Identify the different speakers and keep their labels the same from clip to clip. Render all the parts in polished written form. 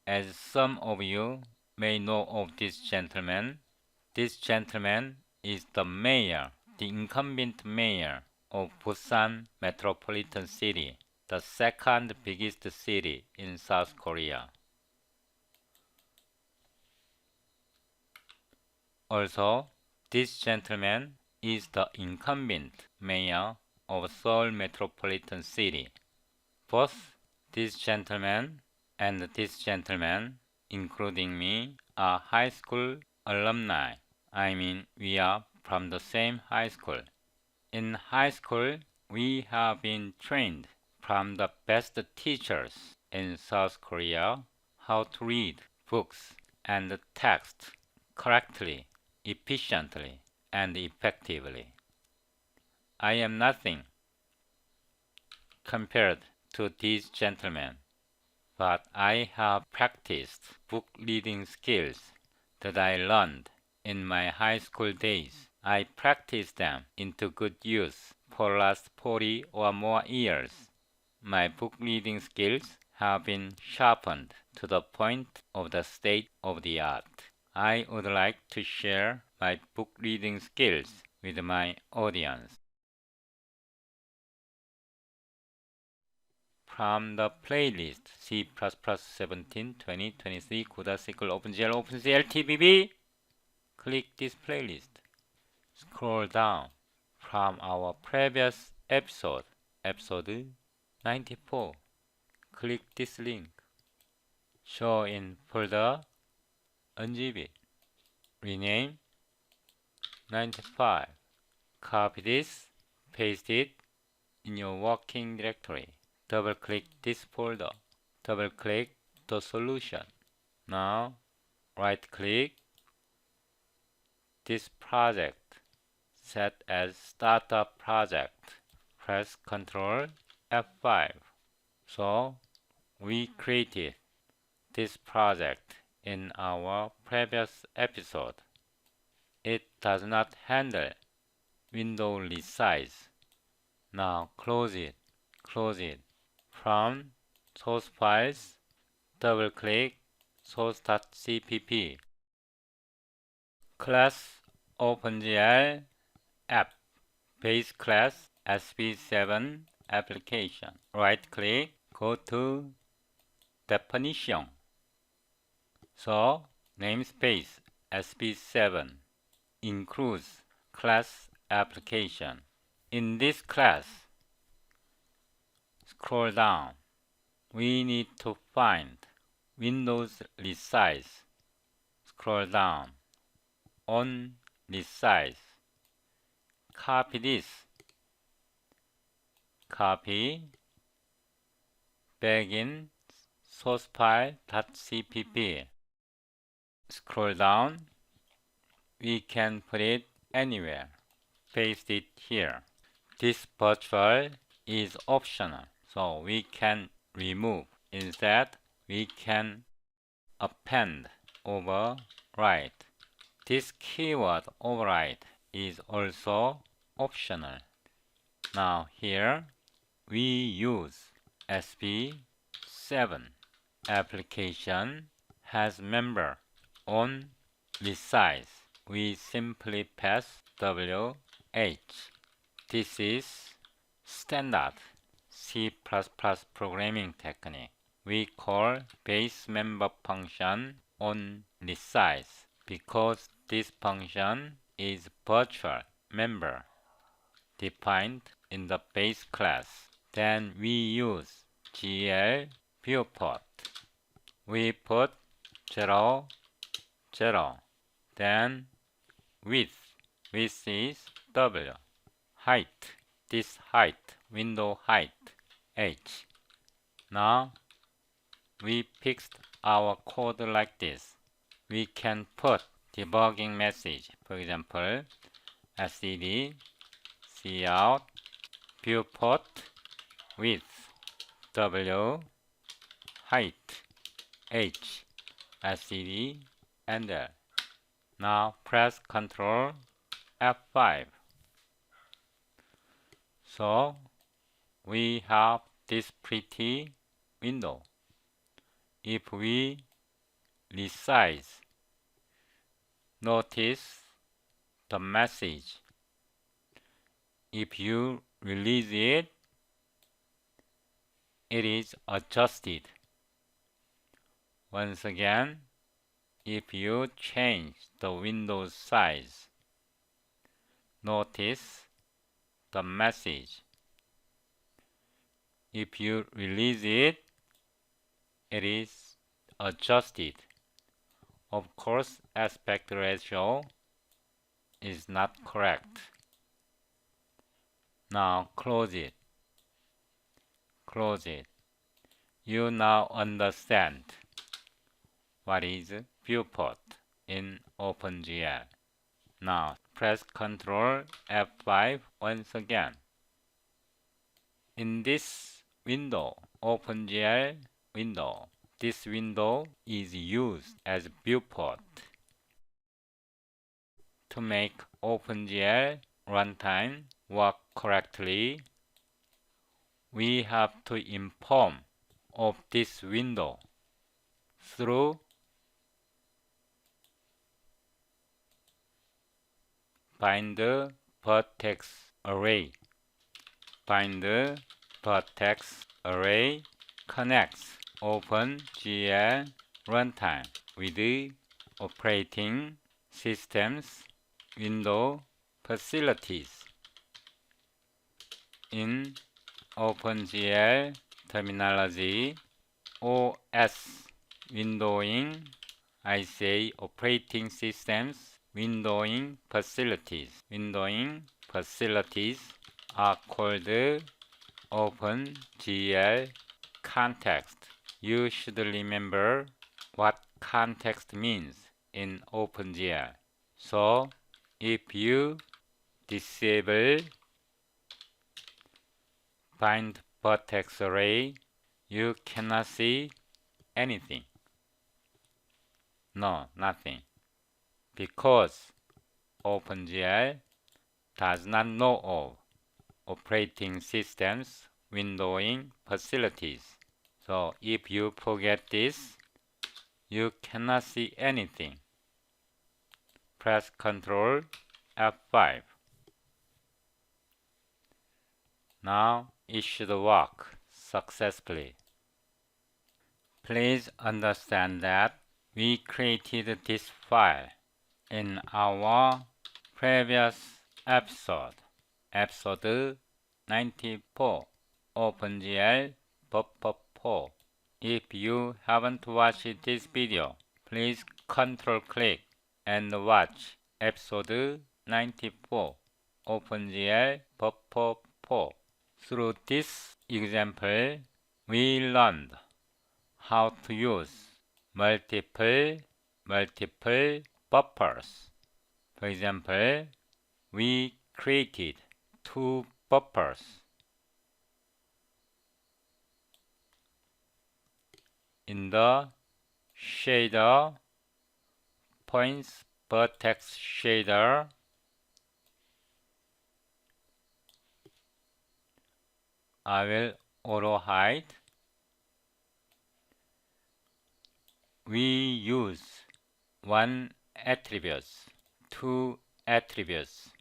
Speaker 1: As some of you may know of this gentleman is the mayor, the incumbent mayor of Busan Metropolitan City, the second biggest city in South Korea. Also, this gentleman is the incumbent mayor of Seoul Metropolitan City. Both this gentleman and this gentleman, including me, are high school alumni. I mean, we are from the same high school. In high school, we have been trained from the best teachers in South Korea how to read books and text correctly, efficiently, and effectively. I am nothing compared to these gentlemen, but I have practiced book reading skills that I learned in my high school days. I practiced them into good use for the last 40 or more years. My book reading skills have been sharpened to the point of the state of the art. I would like to share my book reading skills with my audience. From the playlist C++17 2023 CodaSQL OpenGL OpenGL TBB, click this playlist. Scroll down from our previous episode, episode 94. Click this link. Show in folder, unzip it. Rename 95. Copy this, paste it in your working directory. Double-click this folder. Double-click the solution. Now, right-click this project. Set as Startup Project. Press Ctrl F5. So, we created this project in our previous episode. It does not handle window resize. Now, close it. Close it. From source files, double-click source.cpp. Class OpenGL app. Base class SB7 application. Right-click, go to definition. So, namespace SB7 includes class application. In this class, scroll down. We need to find Windows resize. Scroll down. On resize. Copy this. Copy. Back in sourcefile.cpp. Scroll down. We can put it anywhere. Paste it here. This virtual is optional, so we can remove. Instead, we can append, override. This keyword override is also optional. Now here, we use SB7. Application has member on resize. We simply pass WH. This is standard C++ programming technique. We call base member function on resize because this function is virtual member defined in the base class. Then we use GL Viewport. We put 0, 0. Then width is W. Height, this height, window height, H. Now, we fixed our code like this. We can put debugging message, for example, std cout viewport width W, height H, std enter. Now press Ctrl F5. So we have this pretty window. If we resize. Notice the message. If you release it, it is adjusted. Once again, if you change the window size, notice the message. If you release it, it is adjusted. Of course, aspect ratio is not correct. Now close it. Close it. You now understand what is viewport in OpenGL. Now press Ctrl F5 once again. In this window, OpenGL window, this window is used as viewport. To make OpenGL runtime work correctly, we have to inform of this window through bind vertex array. Bind vertex array connects OpenGL runtime with operating systems window facilities. In OpenGL terminology, OS windowing, I say operating systems windowing facilities. Windowing facilities are called OpenGL context. You should remember what context means in OpenGL. So, if you disable bind vertex array, you cannot see anything. No, nothing. Because OpenGL does not know of operating systems windowing facilities. So if you forget this, you cannot see anything. Press Ctrl F5. Now it should work successfully. Please understand that we created this file in our previous episode, episode 94, OpenGL Buffer 4. If you haven't watched this video, please Ctrl click and watch episode 94, OpenGL Buffer 4. Through this example, we learned how to use multiple buffers. For example, we created 2 buffers. In the shader points vertex shader, I will auto hide. We use 1 attributes, 2 attributes,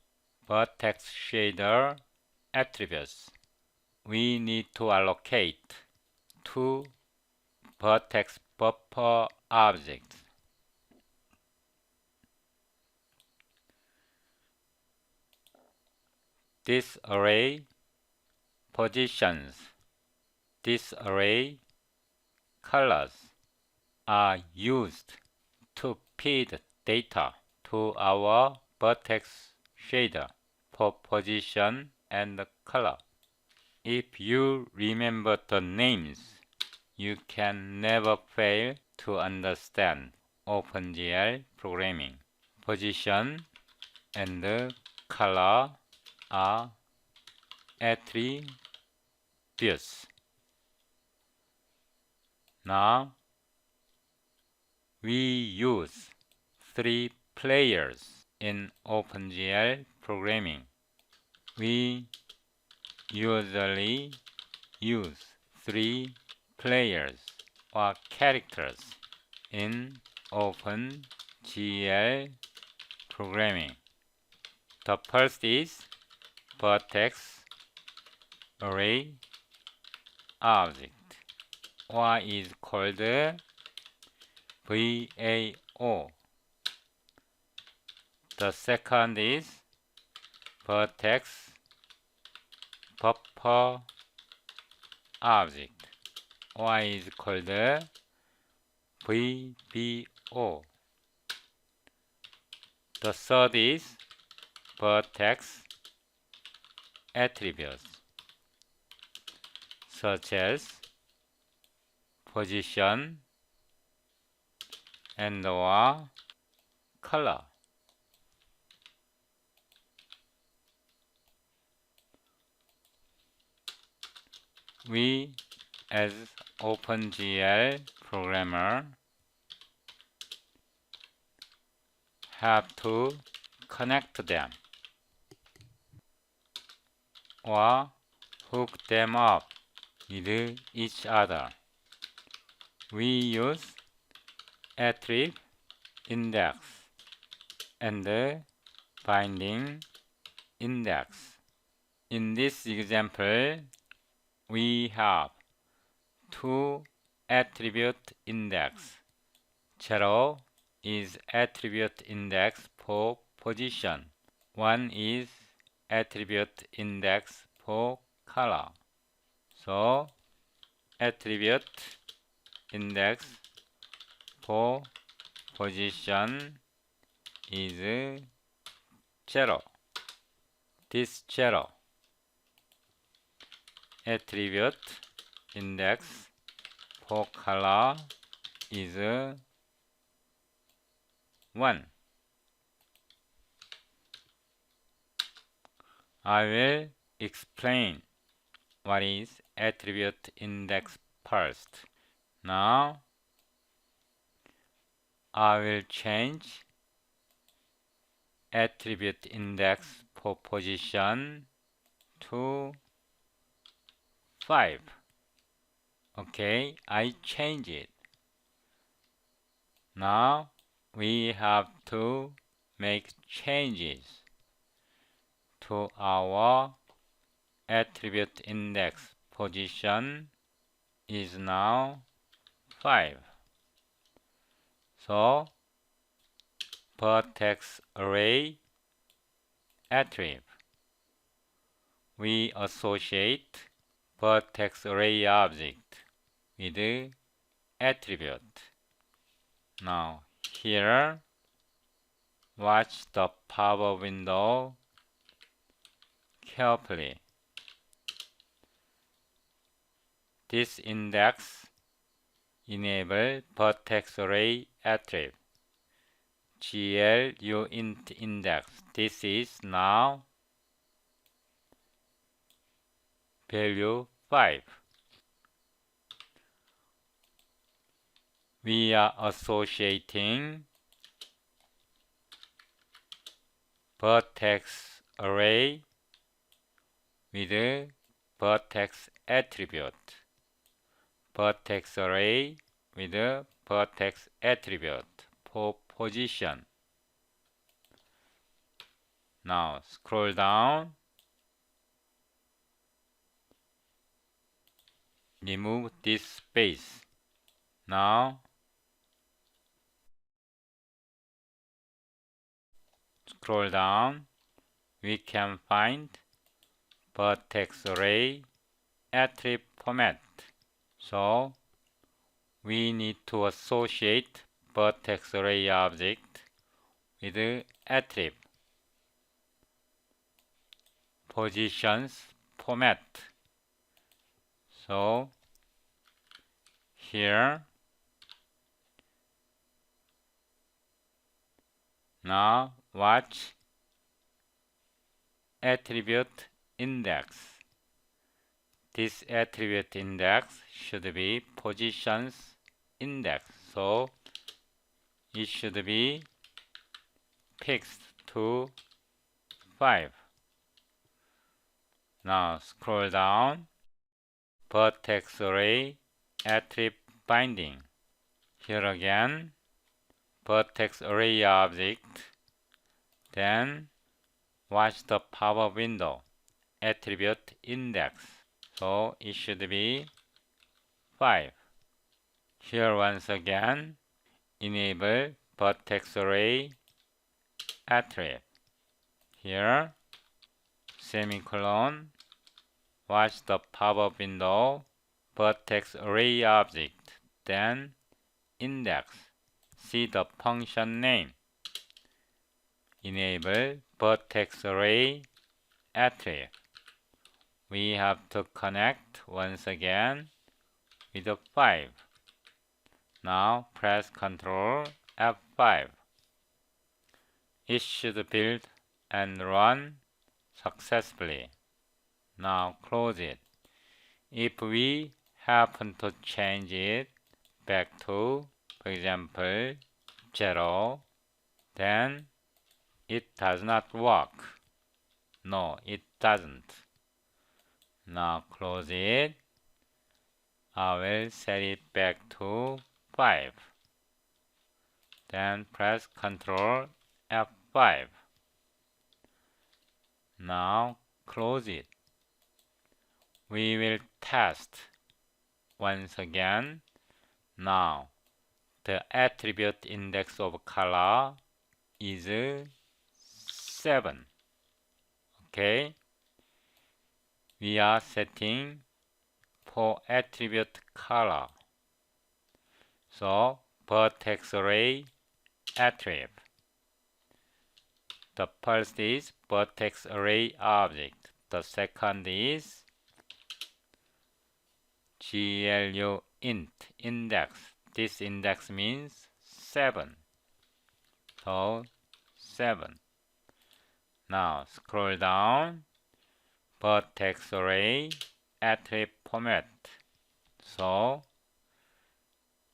Speaker 1: vertex shader attributes. We need to allocate 2 vertex buffer objects. This array positions, this array colors are used to feed data to our vertex shader for position and color. If you remember the names, you can never fail to understand OpenGL programming. Position and color are attributes. Now, we use 3 players in OpenGL programming. We usually use 3 players or characters in OpenGL programming. The first is Vertex array object, or is called VAO. The second is Vertex buffer object, or is called VBO. The third is Vertex attributes, such as position and or color. We, as OpenGL programmer, have to connect them or hook them up with each other. We use attribindex and binding index. In this example, we have two attribute index. 0 is attribute index for position. 1 is attribute index for color. So attribute index for position is 0. This 0. Attribute index for color is 1. I will explain what is attribute index first. Now I will change attribute index for position to 5. Okay, I change it. Now we have to make changes to our attribute index. Position is now 5. So vertex array attribute. We associate vertex array object with attribute. Now here, watch the pop-up window carefully. This index enable vertex array attribute. GLUint index. This is now value 5. We are associating vertex array with vertex attribute. Vertex array with vertex attribute for position. Now scroll down. Remove this space. Now scroll down. We can find vertex array attribute format. So we need to associate vertex array object with attribute positions format. So here, now watch attribute index. This attribute index should be positions index. So it should be fixed to 5. Now scroll down. Vertex array attribute binding. Here again, vertex array object, then watch the pop-up window, attribute index. So it should be 5. Here once again, enable vertex array attribute. Here, semicolon, watch the pop-up window, vertex array object, then index. See the function name. Enable vertex array attribute. We have to connect once again with the 5. Now press Ctrl F5. It should build and run successfully. Now close it. If we happen to change it back to, for example, 0, then it does not work. No, it doesn't. Now close it. I will set it back to 5. Then press Ctrl F5. Now close it. We will test once again. Now the attribute index of color is 7. Okay. We are setting for attribute color. So vertex array attribute. The first is vertex array object. The second is GLU int index. This index means 7. So 7. Now scroll down. Vertex array attribute format. So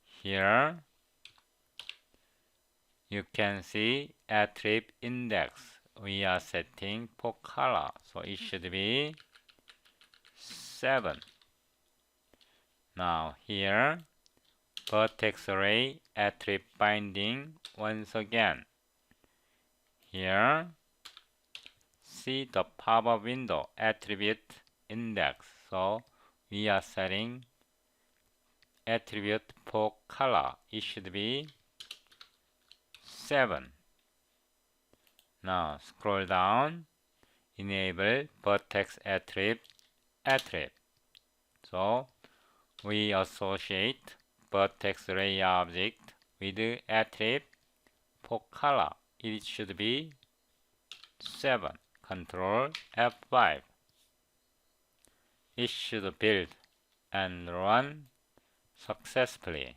Speaker 1: here you can see attribute index. We are setting for color. So it should be 7. Now here vertex array attribute binding once again. Here see the pop-up window attribute index. So we are setting attribute for color. It should be 7. Now scroll down. Enable vertex attribute. So we associate vertex array object with attribute for color. It should be 7. Ctrl F5. It should build and run successfully.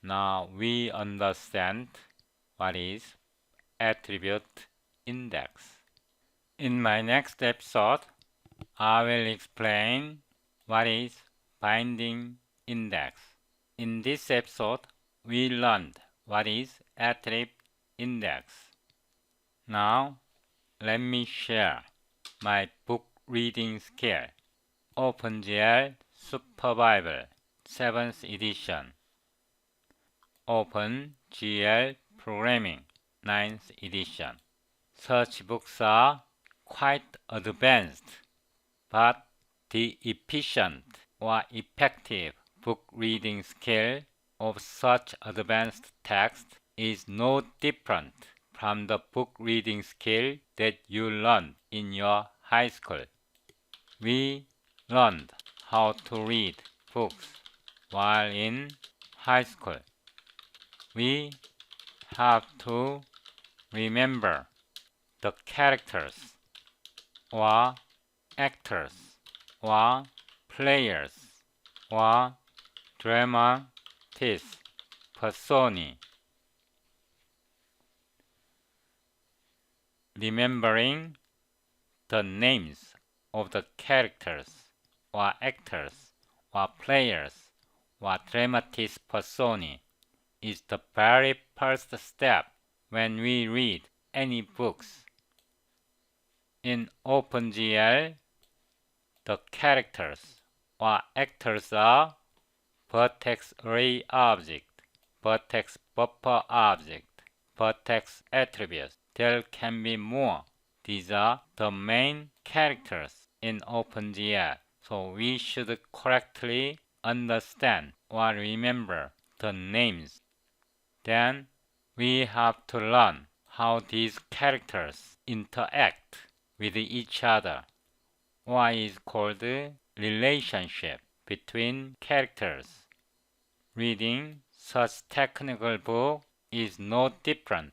Speaker 1: Now we understand what is attribute index. In my next episode, I will explain what is binding index. In this episode, we learned what is attribute index. Now, let me share my book reading skill. OpenGL Superbible 7th edition. OpenGL Programming 9th edition. Such books are quite advanced, but the efficient or effective book reading skill of such advanced text is no different from the book reading skill that you learned in your high school. We learned how to read books while in high school. We have to remember the characters or actors or players or dramatis personae. Remembering the names of the characters or actors or players or dramatis personae is the very first step when we read any books. In OpenGL, the characters or actors are vertex array object. Vertex buffer object, Vertex attributes. There can be more. These are the main characters in OpenGL, so we should correctly understand or remember the names. Then we have to learn how these characters interact with each other, or is called relationship between characters. Reading such technical book is no different.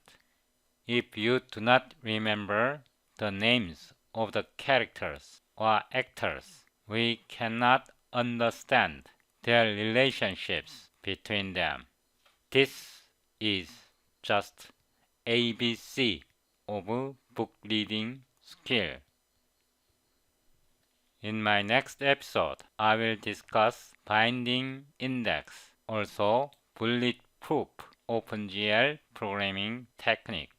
Speaker 1: If you do not remember the names of the characters or actors, we cannot understand their relationships between them. This is just ABC of book reading skill. In my next episode, I will discuss binding index, also bulletproof OpenGL programming technique.